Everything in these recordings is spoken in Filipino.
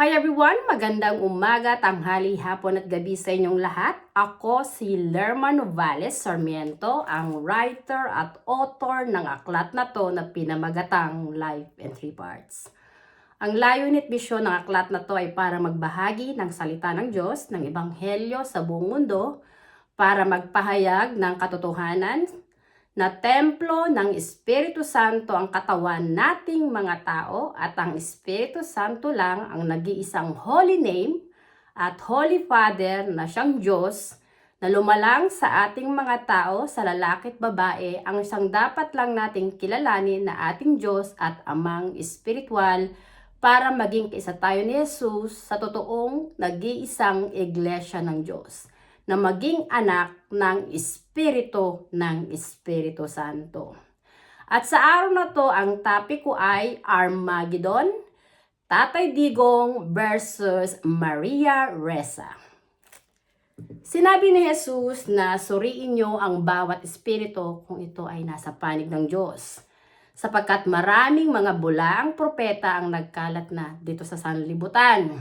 Hi everyone! Magandang umaga, tanghali, hapon at gabi sa inyong lahat. Ako si Lerma Novales Sarmiento, ang writer at author ng aklat na to na pinamagatang Life in 3 Parts. Ang layunin at misyon ng aklat na to ay para magbahagi ng salita ng Diyos, ng Ebanghelyo sa buong mundo, para magpahayag ng katotohanan na templo ng Espiritu Santo ang katawan nating mga tao at ang Espiritu Santo lang ang nag-iisang Holy Name at Holy Father na siyang Diyos na lumalang sa ating mga tao, sa lalaki at babae, ang isang dapat lang nating kilalanin na ating Diyos at Amang Espiritual para maging kaisa tayo ni Jesus sa totoong nag-iisang Iglesia ng Diyos, na maging anak ng Espiritu Santo. At sa araw na to, ang topic ko ay Armageddon, Tatay Digong versus Maria Ressa. Sinabi ni Jesus na suriin nyo ang bawat espiritu kung ito ay nasa panig ng Diyos, sapagkat maraming mga bulaang propeta ang nagkalat na dito sa sanlibutan.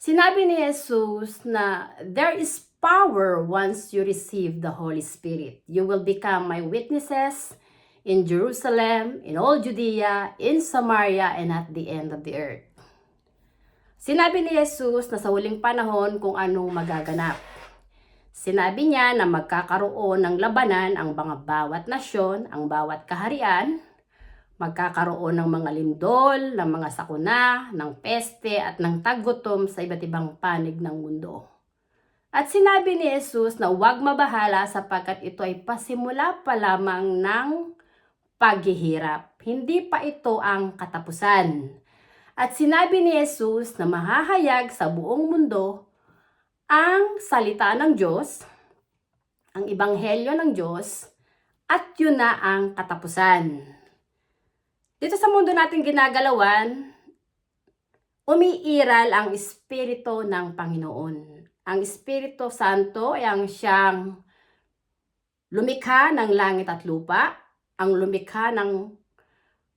Sinabi ni Jesus na there is power once you receive the Holy Spirit. You will become my witnesses in Jerusalem, in all Judea, in Samaria, and at the end of the earth. Sinabi ni Jesus na sa huling panahon kung anong magaganap. Sinabi niya na magkakaroon ng labanan ang mga bawat nasyon, ang bawat kaharian, magkakaroon ng mga lindol, ng mga sakuna, ng peste at ng taggutom sa iba't ibang panig ng mundo. At sinabi ni Jesus na huwag mabahala sapagkat ito ay pasimula pa lamang ng paghihirap. Hindi pa ito ang katapusan. At sinabi ni Jesus na mahahayag sa buong mundo ang salita ng Diyos, ang Ebanghelyo ng Diyos, at yun na ang katapusan. Dito sa mundo natin ginagalawan, umiiral ang Espiritu ng Panginoon. Ang Espiritu Santo ay ang siyang lumikha ng langit at lupa, ang lumikha ng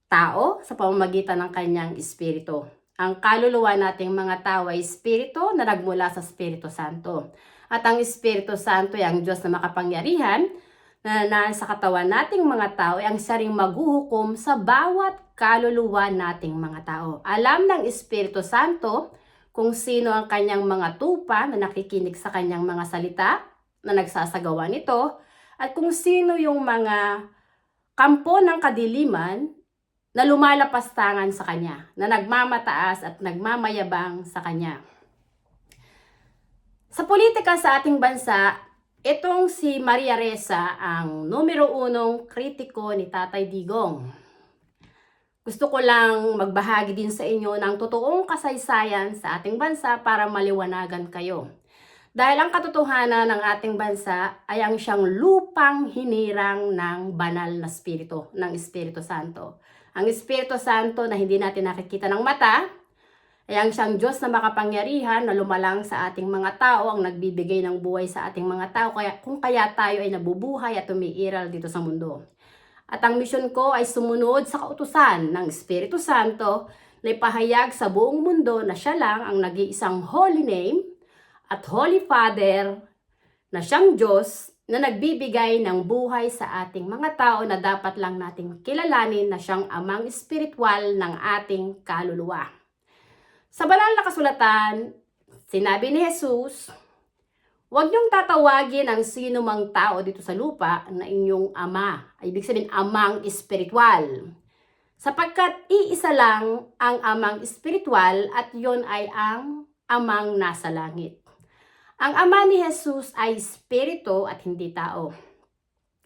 tao sa pamamagitan ng kanyang Espiritu. Ang kaluluwa nating mga tao ay Espiritu na nagmula sa Espiritu Santo. At ang Espiritu Santo ay ang Diyos na makapangyarihan na nasa katawan nating mga tao ay ang siya ring maghuhukom sa bawat kaluluwa nating mga tao. Alam ng Espiritu Santo kung sino ang kanyang mga tupa na nakikinig sa kanyang mga salita na nagsasagawa nito, at kung sino yung mga kampo ng kadiliman na lumalapastangan sa kanya, na nagmamataas at nagmamayabang sa kanya. Sa politika sa ating bansa, itong si Maria Ressa ang numero 1 kritiko ni Tatay Digong. Gusto ko lang magbahagi din sa inyo ng totoong kasaysayan sa ating bansa para maliwanagan kayo. Dahil ang katotohanan ng ating bansa ay ang siyang lupang hinirang ng banal na espiritu, ng Espiritu Santo. Ang Espiritu Santo na hindi natin nakikita ng mata, ay ang siyang Diyos na makapangyarihan na lumalang sa ating mga tao, ang nagbibigay ng buhay sa ating mga tao, kung kaya tayo ay nabubuhay at umiiral dito sa mundo. At ang misyon ko ay sumunod sa kautusan ng Espiritu Santo na ipahayag sa buong mundo na siya lang ang nag-iisang Holy Name at Holy Father na siyang Diyos na nagbibigay ng buhay sa ating mga tao na dapat lang nating kilalanin na siyang Amang Espiritual ng ating kaluluwa. Sa banal na kasulatan, sinabi ni Jesus, huwag niyong tatawagin ang sino mang tao dito sa lupa na inyong ama. Ibig sabihin, Amang Espiritual. Sapagkat iisa lang ang Amang Espiritual at yon ay ang Amang nasa langit. Ang Ama ni Jesus ay Espiritu at hindi tao.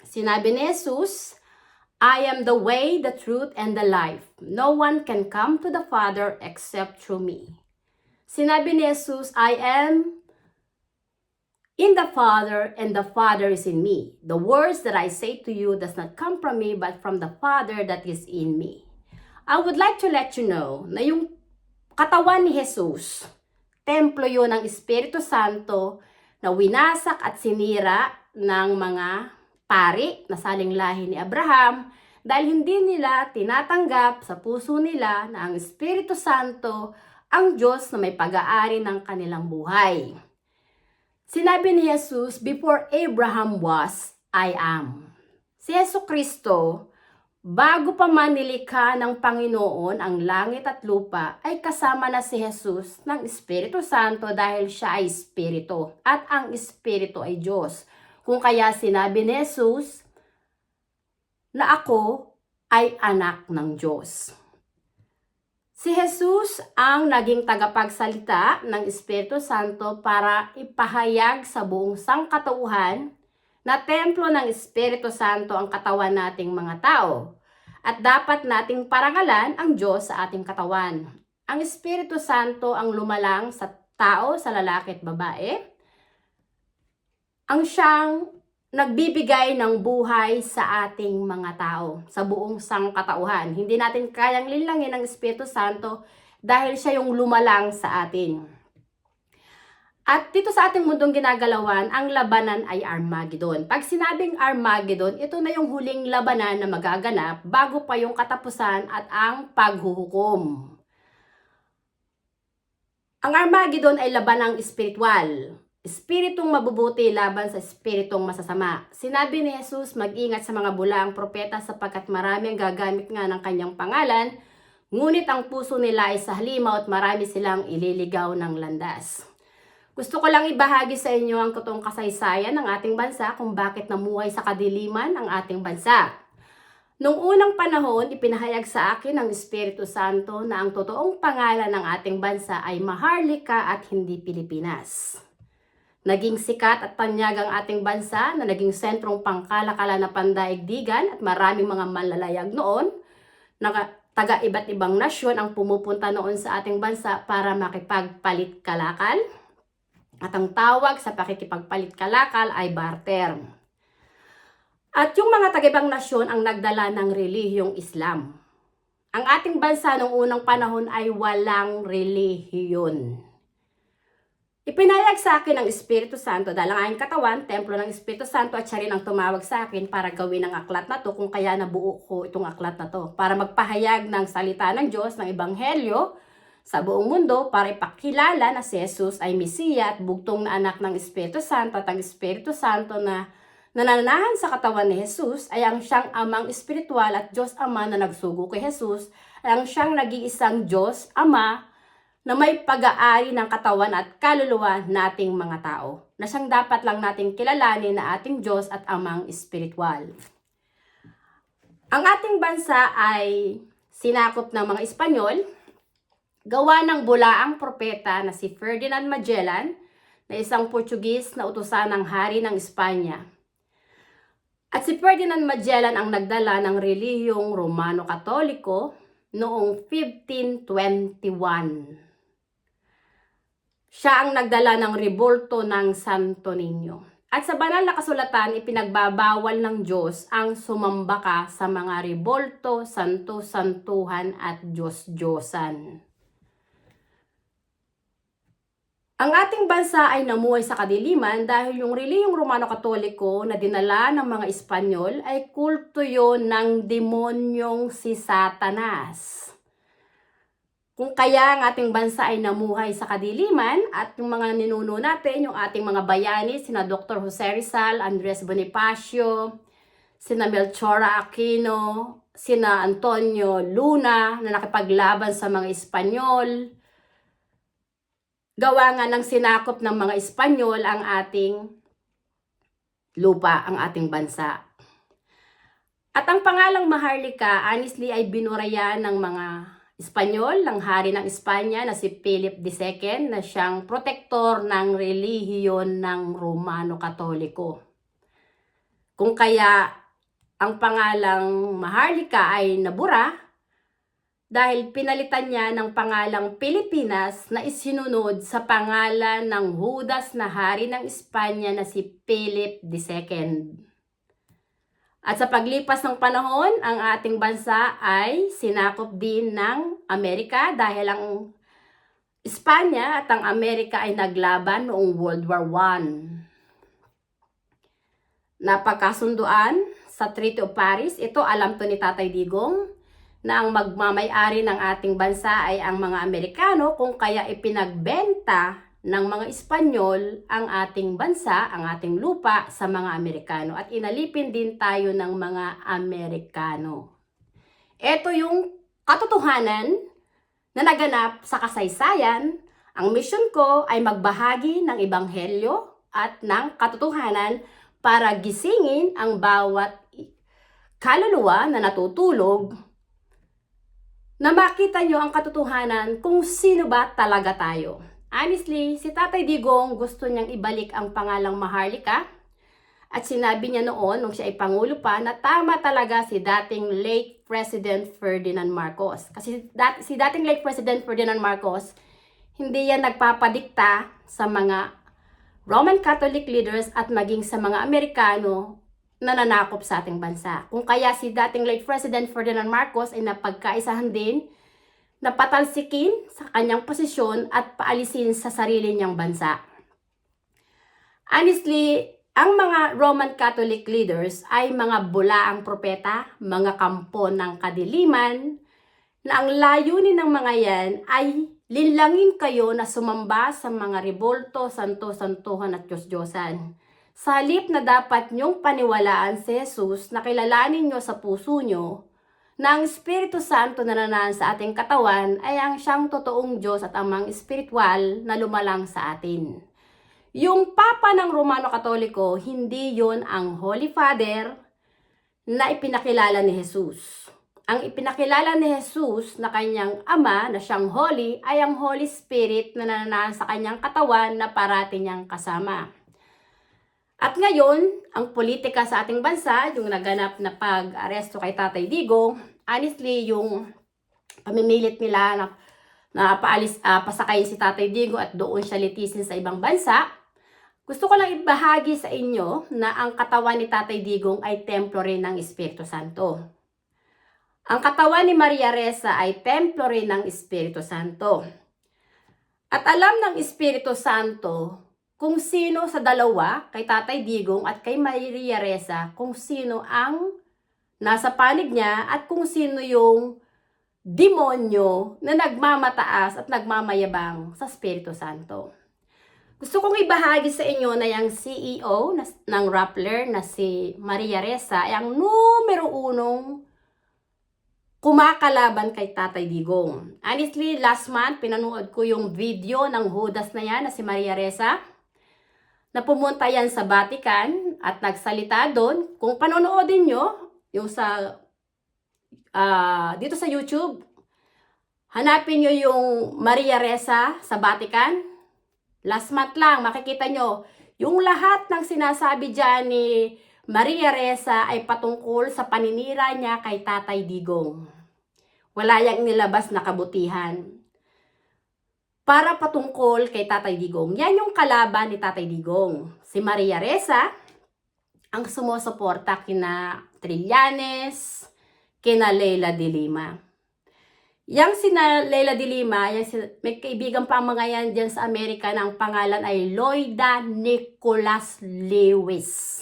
Sinabi ni Jesus, I am the way, the truth, and the life. No one can come to the Father except through me. Sinabi ni Jesus, I am in the Father, and the Father is in me. The words that I say to you does not come from me, but from the Father that is in me. I would like to let you know na yung katawan ni Jesus, templo yun ng Espiritu Santo na winasak at sinira ng mga pari na saling lahi ni Abraham dahil hindi nila tinatanggap sa puso nila na ang Espiritu Santo ang Diyos na may pag-aari ng kanilang buhay. Sinabi ni Jesus, before Abraham was, I am. Si Jesucristo, bago pa man nilikha ng Panginoon ang langit at lupa, ay kasama na si Jesus ng Espiritu Santo dahil siya ay Espiritu at ang Espiritu ay Diyos. Kung kaya sinabi ni Jesus na ako ay anak ng Diyos. Si Jesus ang naging tagapagsalita ng Espiritu Santo para ipahayag sa buong sangkatauhan na templo ng Espiritu Santo ang katawan nating mga tao. At dapat nating parangalan ang Diyos sa ating katawan. Ang Espiritu Santo ang lumalang sa tao, sa lalaki at babae. Ang siyang nagbibigay ng buhay sa ating mga tao, sa buong sangkatauhan. Hindi natin kayang linlangin ang Espiritu Santo dahil siya yung lumalang sa atin. At dito sa ating mundong ginagalawan, ang labanan ay Armageddon. Pag sinabing Armageddon, ito na yung huling labanan na magaganap bago pa yung katapusan at ang paghuhukom. Ang Armageddon ay labanang espiritual. Espiritong mabubuti laban sa espiritong masasama. Sinabi ni Jesus, mag-ingat sa mga bulaang propeta sapagkat marami ang gagamit nga ng kanyang pangalan, ngunit ang puso nila ay sa halimaw at marami silang ililigaw ng landas. Gusto ko lang ibahagi sa inyo ang totoong kasaysayan ng ating bansa kung bakit namuhay sa kadiliman ang ating bansa. Noong unang panahon, ipinahayag sa akin ng Espiritu Santo na ang totoong pangalan ng ating bansa ay Maharlika at hindi Pilipinas. Naging sikat at tanyag ang ating bansa na naging sentrong pangkalakala na pandaigdigan at maraming mga manlalayag noon na taga iba't ibang nasyon ang pumupunta noon sa ating bansa para makipagpalit kalakal. At ang tawag sa pakikipagpalit kalakal ay barter. At yung mga taga-ibang nasyon ang nagdala ng relihiyong Islam. Ang ating bansa noong unang panahon ay walang relihiyon. Ipinayag sa akin ng Espiritu Santo dahil ang aking katawan, templo ng Espiritu Santo at siya rin ang tumawag sa akin para gawin ang aklat na to kung kaya nabuo ko itong aklat na to. Para magpahayag ng salita ng Diyos, ng Ebanghelyo sa buong mundo para ipakilala na si Jesus ay Mesiya at bugtong na anak ng Espiritu Santo at ang Espiritu Santo na nananahan sa katawan ni Jesus ay ang siyang amang espiritual at Diyos Ama na nagsugo kay Jesus ay ang siyang nag-iisang Diyos Ama na may pag-aari ng katawan at kaluluwa nating mga tao, na siyang dapat lang nating kilalanin na ating Diyos at Amang Espiritual. Ang ating bansa ay sinakop ng mga Espanyol, gawa ng bulaang propeta na si Ferdinand Magellan, na isang Portugis na utusan ng hari ng Espanya. At si Ferdinand Magellan ang nagdala ng relihiyong Romano-Katoliko noong 1521. Siya ang nagdala ng rebulto ng Santo Niño. At sa banal na kasulatan, ipinagbabawal ng Diyos ang sumambaka sa mga rebulto, santo-santuhan at Diyos-Diyosan. Ang ating bansa ay namuhay sa kadiliman dahil yung relihiyong Romano-Katoliko na dinala ng mga Espanyol ay kulto yon ng demonyong si Satanas. Kung kaya ang ating bansa ay namuhay sa kadiliman at yung mga ninuno natin, yung ating mga bayani, sina Dr. Jose Rizal, Andres Bonifacio, sina Melchora Aquino, sina Antonio Luna na nakipaglaban sa mga Espanyol. Gawa nga ng sinakop ng mga Espanyol ang ating lupa, ang ating bansa. At ang pangalang Maharlika, honestly, ay binurayan ng mga Espanyol, ng hari ng Espanya na si Philip II na siyang protektor ng relihiyon ng Romano-Katoliko. Kung kaya ang pangalang Maharlika ay nabura dahil pinalitan niya ng pangalang Pilipinas na isinunod sa pangalan ng Judas na hari ng Espanya na si Philip II. At sa paglipas ng panahon, ang ating bansa ay sinakop din ng Amerika dahil ang Espanya at ang Amerika ay naglaban noong World War I. Napagkasunduan sa Treaty of Paris, ito alam to ni Tatay Digong, na ang magmamay-ari ng ating bansa ay ang mga Amerikano, kung kaya ipinagbenta ng mga Espanyol ang ating bansa, ang ating lupa sa mga Amerikano, at inalipin din tayo ng mga Amerikano. Ito yung katotohanan na naganap sa kasaysayan. Ang mission ko ay magbahagi ng ebanghelyo at ng katotohanan para gisingin ang bawat kaluluwa na natutulog, na makita nyo ang katotohanan kung sino ba talaga tayo. Honestly, si Tatay Digong gusto niyang ibalik ang pangalang Maharlika, at sinabi niya noon nung siya ay Pangulo pa na tama talaga si dating late President Ferdinand Marcos. Kasi si dating late President Ferdinand Marcos, hindi yan nagpapadikta sa mga Roman Catholic leaders at maging sa mga Amerikano na nanakop sa ating bansa. Kung kaya si dating late President Ferdinand Marcos ay napagkaisahan din na patalsikin sa kanyang posisyon at paalisin sa sarili niyang bansa. Honestly, ang mga Roman Catholic leaders ay mga bulaang propeta, mga kampo ng kadiliman, na ang layunin ng mga yan ay linlangin kayo na sumamba sa mga rebulto, santo-santuhan at Diyos-Diyosan. Sa halip na dapat niyong paniwalaan si Jesus, na kilalanin niyo sa puso niyo na ang Espiritu Santo na nananahan sa ating katawan ay ang siyang totoong Diyos at amang espiritual na lumalang sa atin. Yung Papa ng Romano Katoliko, hindi yon ang Holy Father na ipinakilala ni Jesus. Ang ipinakilala ni Jesus na kanyang Ama na siyang Holy ay ang Holy Spirit na nananahan sa kanyang katawan na parati niyang kasama. At ngayon, ang politika sa ating bansa, yung naganap na pag-aresto kay Tatay Digong, honestly, yung pamimilit nila na pasakayin si Tatay Digong at doon siya litisin sa ibang bansa, gusto ko lang ibahagi sa inyo na ang katawan ni Tatay Digong ay templo rin ng Espiritu Santo. Ang katawan ni Maria Ressa ay templo rin ng Espiritu Santo. At alam ng Espiritu Santo kung sino sa dalawa, kay Tatay Digong at kay Maria Ressa, kung sino ang nasa panig niya at kung sino yung demonyo na nagmamataas at nagmamayabang sa Espiritu Santo. Gusto kong ibahagi sa inyo na yung CEO ng Rappler na si Maria Ressa ay ang numero 1 kumakalaban kay Tatay Digong. Honestly, last month, pinanood ko yung video ng Judas na yan na si Maria Ressa, na pumunta yan sa Vatican at nagsalita doon. Kung panonoodin nyo, yung dito sa YouTube, hanapin nyo yung Maria Ressa sa Vatican. Last month lang, makikita nyo, yung lahat ng sinasabi dyan ni Maria Ressa ay patungkol sa paninira niya kay Tatay Digong. Wala yang nilabas na kabutihan para patungkol kay Tatay Digong. Yan yung kalaban ni Tatay Digong. Si Maria Ressa, ang sumusuporta kina Trillanes, kina Leila de Lima. Yang sina Leila de Lima, may kaibigan pa ang mga yan dyan sa Amerika na ang pangalan ay Loida Nicholas Lewis.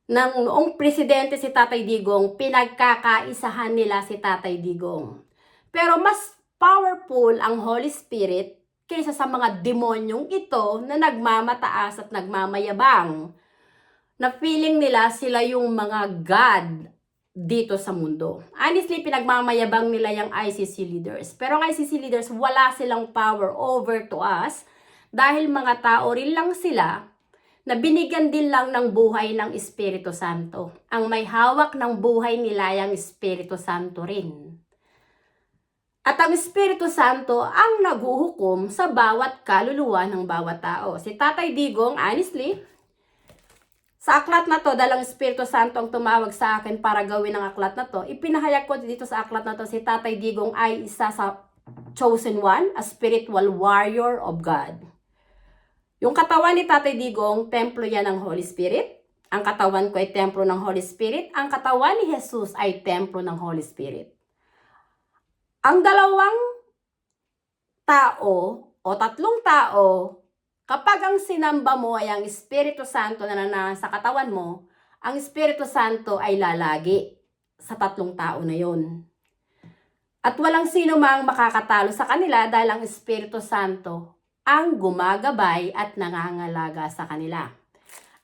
Nang noong presidente si Tatay Digong, pinagkakaisahan nila si Tatay Digong. Pero mas powerful ang Holy Spirit kaysa sa mga demonyong ito na nagmamataas at nagmamayabang, na feeling nila sila yung mga God dito sa mundo. Honestly, pinagmamayabang nila yung ICC leaders. Pero ang ICC leaders, wala silang power over to us dahil mga tao rin lang sila na binigyan din lang ng buhay ng Espiritu Santo. Ang may hawak ng buhay nila yung Espiritu Santo rin. At ang Espiritu Santo ang naghuhukom sa bawat kaluluwa ng bawat tao. Si Tatay Digong, honestly, sa aklat na to, dahil ang Espiritu Santo ang tumawag sa akin para gawin ang aklat na to, ipinahayag ko dito sa aklat na to, si Tatay Digong ay isa sa chosen one, a spiritual warrior of God. Yung katawan ni Tatay Digong, templo yan ng Holy Spirit. Ang katawan ko ay templo ng Holy Spirit. Ang katawan ni Jesus ay templo ng Holy Spirit. Ang dalawang tao o tatlong tao, kapag ang sinamba mo ay ang Espiritu Santo na nasa katawan mo, ang Espiritu Santo ay lalagi sa tatlong tao na yon. At walang sino mang makakatalo sa kanila dahil ang Espiritu Santo ang gumagabay at nangangalaga sa kanila.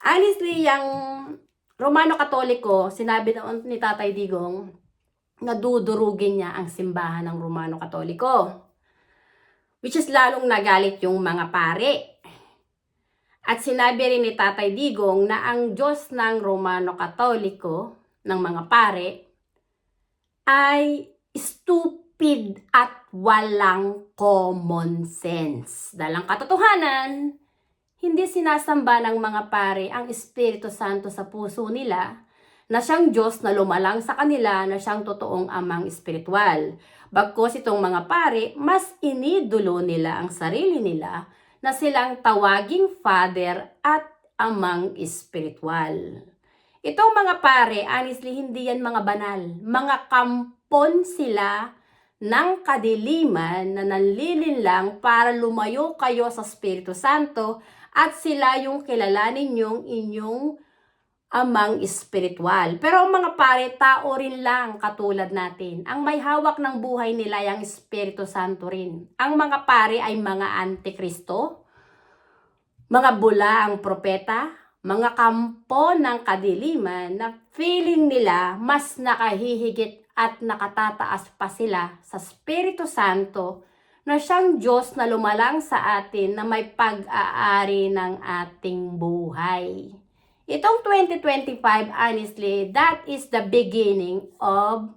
Honestly, yung Romano Katoliko, sinabi noon ni Tatay Digong, nadudurugin niya ang simbahan ng Romano Katoliko. Which is lalong nagalit yung mga pare. At sinabi rin ni Tatay Digong na ang Diyos ng Romano Katoliko, ng mga pare, ay stupid at walang common sense. Dahil ang katotohanan, hindi sinasamba ng mga pare ang Espiritu Santo sa puso nila na siyang Diyos na lumalang sa kanila na siyang totoong amang espiritual. Bagkus itong mga pare, mas inidulo nila ang sarili nila na silang tawaging Father at amang espiritual. Itong mga pare, honestly, hindi yan mga banal. Mga kampon sila ng kadiliman na nanlilinlang para lumayo kayo sa Espiritu Santo at sila yung kilalanin yung inyong amang espiritual. Pero ang mga pare, tao rin lang katulad natin. Ang may hawak ng buhay nila ay ang Espiritu Santo rin. Ang mga pare ay mga antikristo, mga bula ang propeta, mga kampo ng kadiliman na feeling nila mas nakahihigit at nakatataas pa sila sa Espiritu Santo na siyang Diyos na lumalang sa atin na may pag-aari ng ating buhay. Itong 2025, honestly, that is the beginning of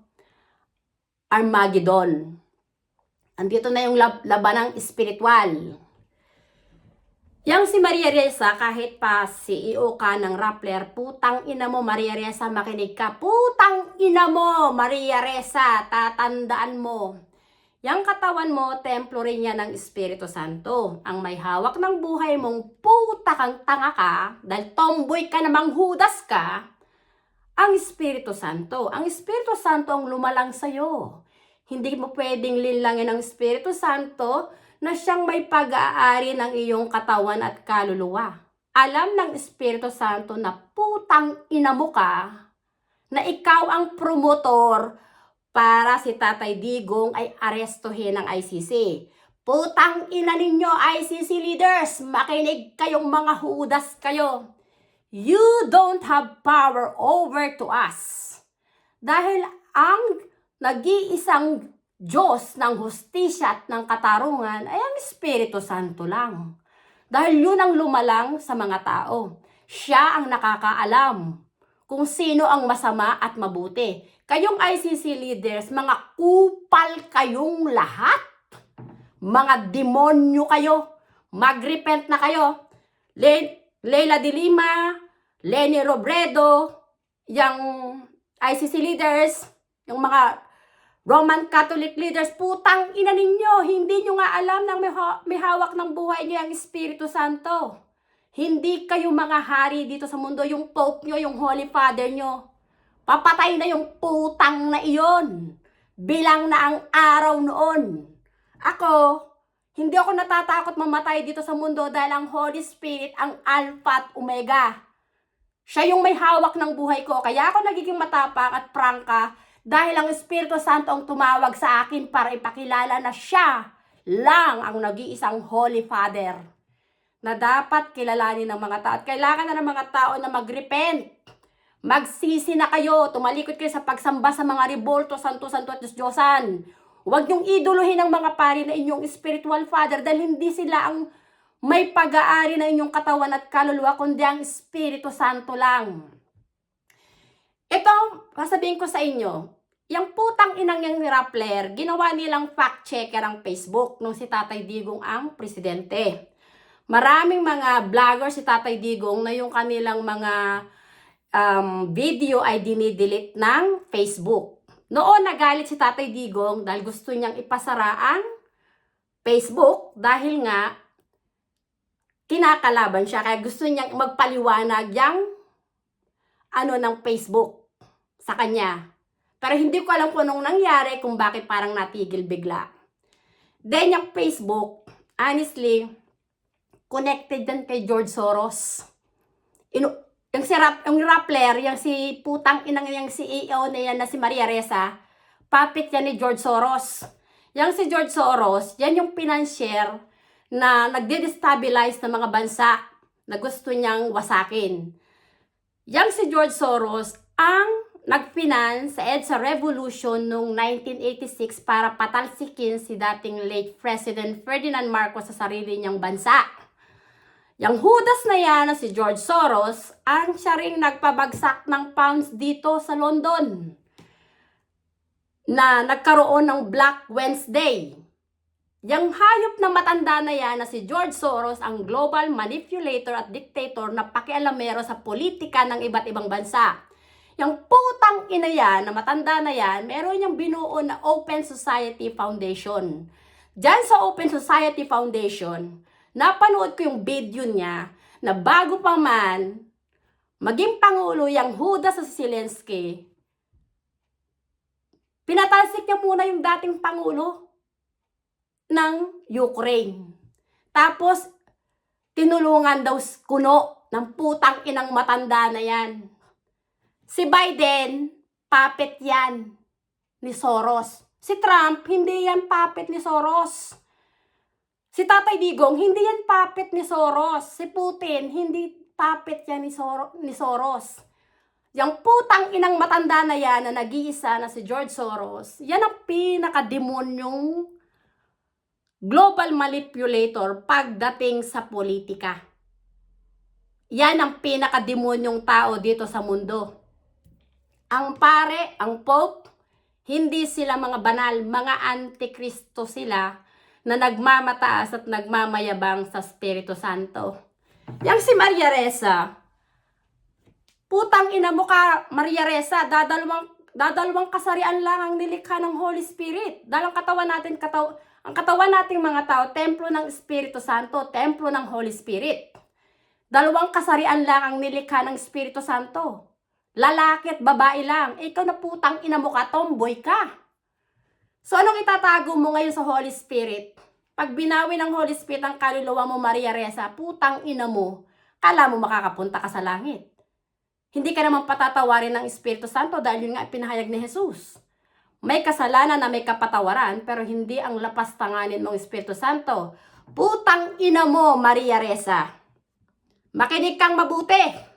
Armageddon. Andito na yung labanang espiritual. Yang si Maria Ressa, kahit pa CEO ka ng Rappler, putang ina mo Maria Ressa, makinig ka. Putang ina mo Maria Ressa, tatandaan mo. Yang katawan mo, templo rin yan ng Espiritu Santo. Ang may hawak ng buhay mong puta kang tanga ka, dahil tomboy ka namang hudas ka, ang Espiritu Santo. Ang Espiritu Santo ang lumalang sa'yo. Hindi mo pwedeng linlangin ang Espiritu Santo na siyang may pag-aari ng iyong katawan at kaluluwa. Alam ng Espiritu Santo na putang ina mo ka, na ikaw ang promotor para si Tatay Digong ay arestuhin ng ICC. Putang ina ninyo ICC leaders, makinig kayong mga hudas kayo. You don't have power over to us. Dahil ang nag-iisang Diyos ng hustisya at ng katarungan ay ang Espiritu Santo lang. Dahil yun ang lumalang sa mga tao. Siya ang nakakaalam kung sino ang masama at mabuti. Kayong ICC leaders, mga kupal kayong lahat. Mga demonyo kayo. Mag-repent na kayo. Leila de Lima, Leni Robredo, yung ICC leaders, yung mga Roman Catholic leaders, putang ina ninyo, hindi nyo nga alam na may hawak ng buhay nyo yung Espiritu Santo. Hindi kayo mga hari dito sa mundo, yung Pope nyo, yung Holy Father nyo. Papatay na yung putang na iyon. Bilang na ang araw noon. Ako, hindi ako natatakot mamatay dito sa mundo dahil ang Holy Spirit, ang Alpha at Omega. Siya yung may hawak ng buhay ko. Kaya ako nagiging matapang at prangka dahil ang Espiritu Santo ang tumawag sa akin para ipakilala na siya lang ang nag-iisang Holy Father na dapat kilalanin ng mga tao. At kailangan na ng mga tao na mag-repent. Magsisi na kayo, tumalikod kayo sa pagsamba sa mga rebolto, santo-santo at Diyos-Diyosan. Huwag niyong iduluhin ng mga pari na inyong spiritual father dahil hindi sila ang may pag-aari ng inyong katawan at kaluluwa, kundi ang Espiritu Santo lang. Ito, sasabihin ko sa inyo, yung putang inang yung Rappler, ginawa nilang fact-checker ang Facebook nung si Tatay Digong ang presidente. Maraming mga vlogger si Tatay Digong na yung kanilang mga video ay dinidelete ng Facebook. Noon nagalit si Tatay Digong dahil gusto niyang ipasara ang Facebook dahil nga kinakalaban siya. Kaya gusto niyang magpaliwanag yung ng Facebook sa kanya. Pero hindi ko alam kung anong nangyari, kung bakit parang natigil bigla. Then yung Facebook, honestly, connected din kay George Soros. Yung Rappler, yung si putang inang yung CEO na yan na si Maria Ressa, Puppet yan ni George Soros. Yang si George Soros, yan yung financier na nagde-destabilize ng mga bansa na gusto niyang wasakin. Yang si George Soros ang nag-finance sa EDSA Revolution noong 1986 para patalsikin si dating late President Ferdinand Marcos sa sarili niyang bansa. Yang Judas na yan na si George Soros, ang siya ring nagpabagsak ng pounds dito sa London na nagkaroon ng Black Wednesday. Yang hayop na matanda na yan na si George Soros ang global manipulator at dictator na pakialamero sa politika ng iba't ibang bansa. Yung putang ina yan na matanda na yan, meron niyang binuo na Open Society Foundation. Diyan sa Open Society Foundation, napanood ko yung video niya na bago pa man maging pangulo yung Judas Zelensky, pinatalsik niya muna yung dating pangulo ng Ukraine. Tapos, tinulungan daw kuno ng putang inang matanda na yan. Si Biden, puppet yan ni Soros. Si Trump, hindi yan puppet ni Soros. Si Tatay Digong, hindi yan puppet ni Soros. Si Putin, hindi puppet yan ni Soros. Yang putang inang matanda na yan na nag-iisa na si George Soros, yan ang pinakademonyong global manipulator pagdating sa politika. Yan ang pinakademonyong tao dito sa mundo. Ang pare, ang pope, hindi sila mga banal, mga antikristo sila na nagmamataas at nagmamayabang sa Espiritu Santo. Yang si Maria Ressa, putang ina mo ka, Maria Ressa, dadalawang kasarian lang ang nilikha ng Holy Spirit. Dahil ang katawan nating mga tao, templo ng Espiritu Santo, templo ng Holy Spirit. Dalawang kasarian lang ang nilikha ng Espiritu Santo. Lalaki at babae lang. Ikaw na putang ina mo ka, tomboy ka. So anong itatago mo ngayon sa Holy Spirit? Pag binawi ng Holy Spirit ang kaluluwa mo, Maria Ressa, putang ina mo, kala mo makakapunta ka sa langit. Hindi ka naman patatawarin ng Espiritu Santo dahil yun nga pinahayag ni Jesus. May kasalanan na may kapatawaran, pero hindi ang lapas tanganin ng Espiritu Santo. Putang ina mo, Maria Ressa. Makinig kang mabuti.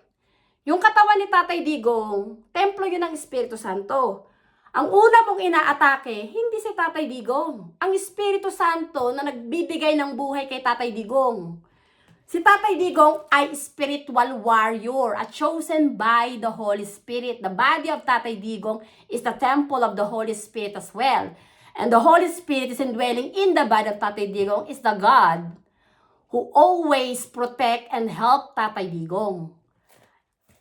Yung katawan ni Tatay Digong, templo yun ng Espiritu Santo. Ang una mong inaatake, hindi si Tatay Digong. Ang Espiritu Santo na nagbibigay ng buhay kay Tatay Digong. Si Tatay Digong ay spiritual warrior at chosen by the Holy Spirit. The body of Tatay Digong is the temple of the Holy Spirit as well. And the Holy Spirit is indwelling in the body of Tatay Digong is the God who always protect and help Tatay Digong.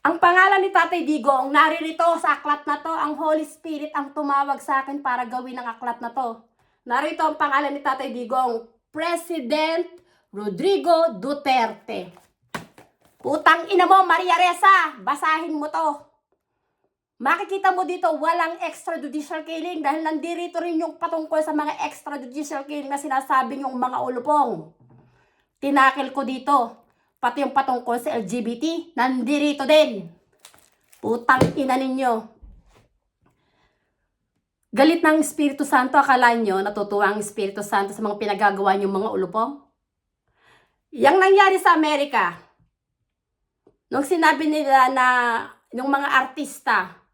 Ang pangalan ni Tatay Digong, naririto sa aklat na to, ang Holy Spirit ang tumawag sa akin para gawin ang aklat na to. Narito ang pangalan ni Tatay Digong, President Rodrigo Duterte. Putang ina mo, Maria Ressa, basahin mo to. Makikita mo dito, walang extrajudicial killing dahil nandirito rin yung patungkol sa mga extrajudicial killing na sinasabing yung mga ulupong. Tinakil ko dito. Pati yung patungkol sa LGBT, nandirito din. Putang ina ninyo. Galit ng Espiritu Santo, akala nyo natutuwa ang Espiritu Santo sa mga pinagagawa nyo mga ulupong? Yang nangyari sa Amerika, nung sinabi nila na yung mga artista,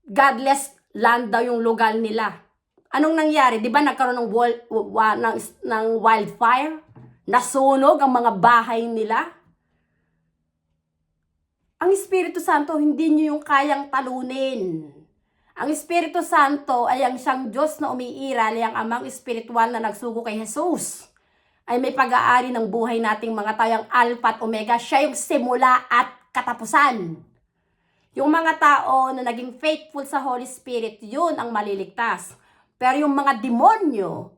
godless land daw yung lugar nila. Anong nangyari? Di ba nagkaroon ng wildfire? Nasunog ang mga bahay nila? Ang Espiritu Santo, hindi nyo yung kayang talunin. Ang Espiritu Santo ay ang siyang Diyos na umiiral, ang amang espiritual na nagsugo kay Jesus. Ay may pag-aari ng buhay nating mga tayong Alpha at Omega. Siya yung simula at katapusan. Yung mga tao na naging faithful sa Holy Spirit, yun ang maliligtas. Pero yung mga demonyo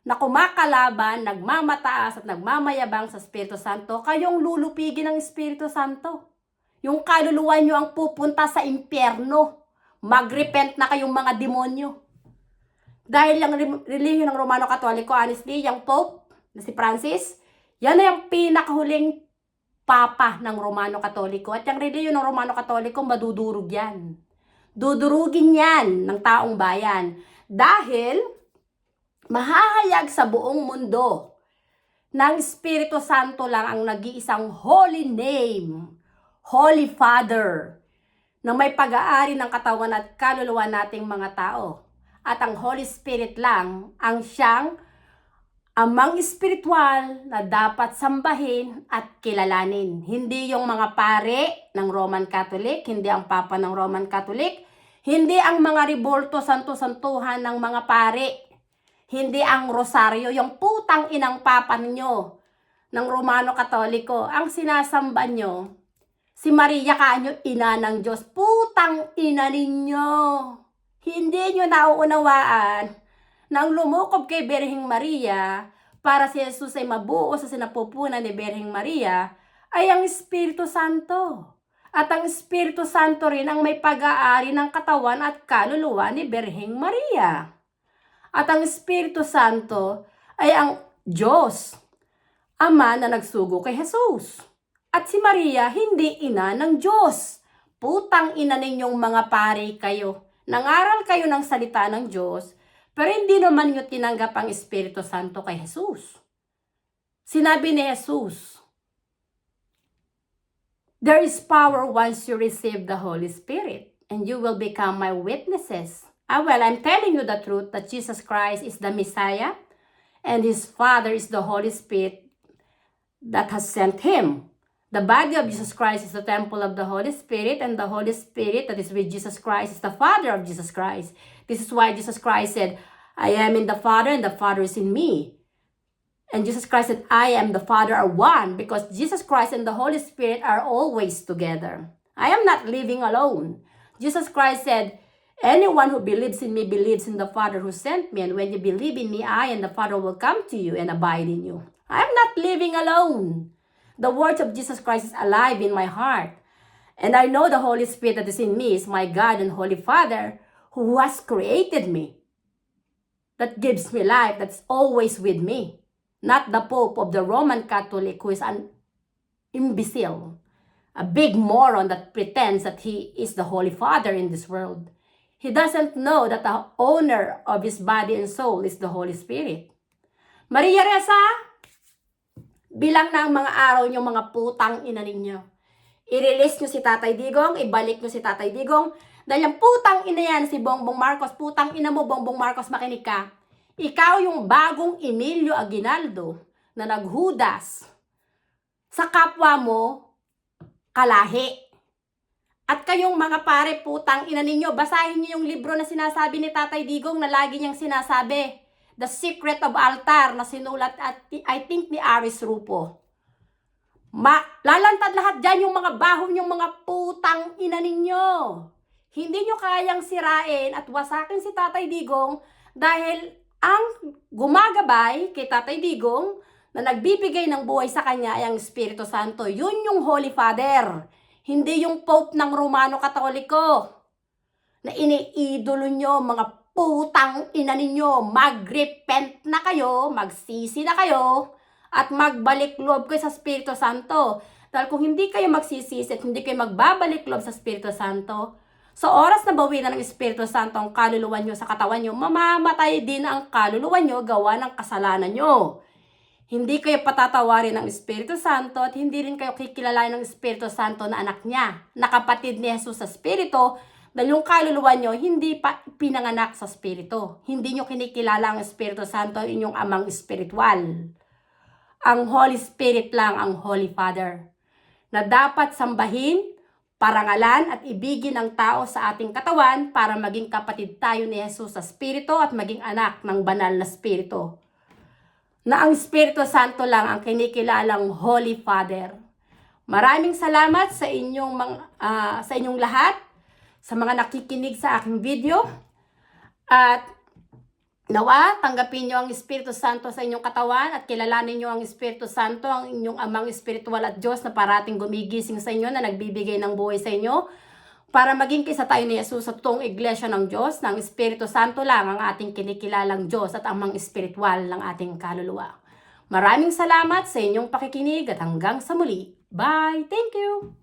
na kumakalaban, nagmamataas at nagmamayabang sa Espiritu Santo, kayong lulupigin ng Espiritu Santo. Yung kaluluwa nyo ang pupunta sa impyerno. Magrepent na kayong mga demonyo. Dahil yung relihiyon ng Romano Katoliko, honestly, yung Pope, na si Francis, yan na yung pinakahuling papa ng Romano Katoliko. At yung relihiyon ng Romano Katoliko, madudurog yan. Dudurugin yan ng taong bayan. Dahil mahahayag sa buong mundo ng Espiritu Santo lang ang nag-iisang holy name, Holy Father, na may pag-aari ng katawan at kaluluwa nating mga tao. At ang Holy Spirit lang ang siyang amang espiritual na dapat sambahin at kilalanin. Hindi yung mga pare ng Roman Catholic, hindi ang Papa ng Roman Catholic, hindi ang mga ribolto santo-santuhan ng mga pare, hindi ang rosaryo, yung putang inang Papa ninyo ng Romano Katoliko. Ang sinasamba nyo, si Maria Kanyo, ina ng Diyos, putang ina ninyo. Hindi nyo nauunawaan nang lumukob kay Birheng Maria para si Jesus ay mabuo sa sinapupunan ni Birheng Maria ay ang Espiritu Santo. At ang Espiritu Santo rin ang may pag-aari ng katawan at kaluluwa ni Birheng Maria. At ang Espiritu Santo ay ang Diyos, Ama na nagsugo kay Jesus. At si Maria hindi ina ng Diyos. Putang ina ninyong mga pare kayo. Nangaral kayo ng salita ng Diyos, pero hindi naman nyo tinanggap ang Espiritu Santo kay Jesus. Sinabi ni Jesus, there is power once you receive the Holy Spirit, and you will become my witnesses. Well, I'm telling you the truth that Jesus Christ is the Messiah, and His Father is the Holy Spirit that has sent Him. The body of Jesus Christ is the temple of the Holy Spirit, and the Holy Spirit that is with Jesus Christ is the Father of Jesus Christ. This is why Jesus Christ said, I am in the Father, and the Father is in me. And Jesus Christ said, I am the Father are one, because Jesus Christ and the Holy Spirit are always together. I am not living alone. Jesus Christ said, anyone who believes in me believes in the Father who sent me, and when you believe in me, I and the Father will come to you and abide in you. I am not living alone. The words of Jesus Christ is alive in my heart. And I know the Holy Spirit that is in me is my God and Holy Father who has created me. That gives me life, that's always with me. Not the Pope of the Roman Catholic who is an imbecile, a big moron that pretends that he is the Holy Father in this world. He doesn't know that the owner of his body and soul is the Holy Spirit. Maria Ressa, bilang na ang mga araw nyo, mga putang ina ninyo. I-release nyo si Tatay Digong, ibalik nyo si Tatay Digong, dahil yung putang ina yan, si Bongbong Marcos, putang ina mo, Bongbong Marcos, makinig ka. Ikaw yung bagong Emilio Aguinaldo na naghudas sa kapwa mo, kalahi. At kayong mga pare, putang ina ninyo, basahin nyo yung libro na sinasabi ni Tatay Digong na lagi niyang sinasabi. The Secret of Altar na sinulat at I think ni Aris Rufo. Lalantad lahat dyan yung mga bahon yung mga putang ina ninyo. Hindi nyo kayang sirain at wasakin si Tatay Digong dahil ang gumagabay kay Tatay Digong na nagbibigay ng buhay sa kanya ay ang Espiritu Santo. Yun yung Holy Father. Hindi yung Pope ng Romano Katoliko na iniidolo nyo, mga putang ina ninyo. Mag-repent na kayo, magsisi na kayo, at magbalik loob kayo sa Espiritu Santo. Dahil kung hindi kayo magsisisi at hindi kayo magbabalik loob sa Espiritu Santo, sa oras na bawi na ng Espiritu Santo ang kaluluwa nyo sa katawan nyo, mamamatay din ang kaluluwa nyo gawa ng kasalanan nyo. Hindi kayo patatawarin ng Espiritu Santo at hindi rin kayo kikilalanin ng Espiritu Santo na anak niya, na kapatid ni Jesus sa Espiritu, dahil yung kaluluwa nyo hindi pa pinanganak sa Espiritu. Hindi nyo kinikilala ang Espiritu Santo, inyong amang espiritual. Ang Holy Spirit lang ang Holy Father, na dapat sambahin, parangalan at ibigin ng tao sa ating katawan para maging kapatid tayo ni Jesus sa Espiritu at maging anak ng banal na Espiritu. Na ang Espiritu Santo lang ang kinikilalang Holy Father. Maraming salamat sa inyong lahat, sa mga nakikinig sa aking video. At nawa, tanggapin nyo ang Espiritu Santo sa inyong katawan at kilalanin nyo ang Espiritu Santo, ang inyong amang espiritual at Diyos na parating gumigising sa inyo, na nagbibigay ng buhay sa inyo para maging kisa tayo ni Jesus sa totoong iglesia ng Diyos, na ang Espiritu Santo lang ang ating kinikilalang Diyos at amang espiritual ng ating kaluluwa. Maraming salamat sa inyong pakikinig at hanggang sa muli. Bye! Thank you!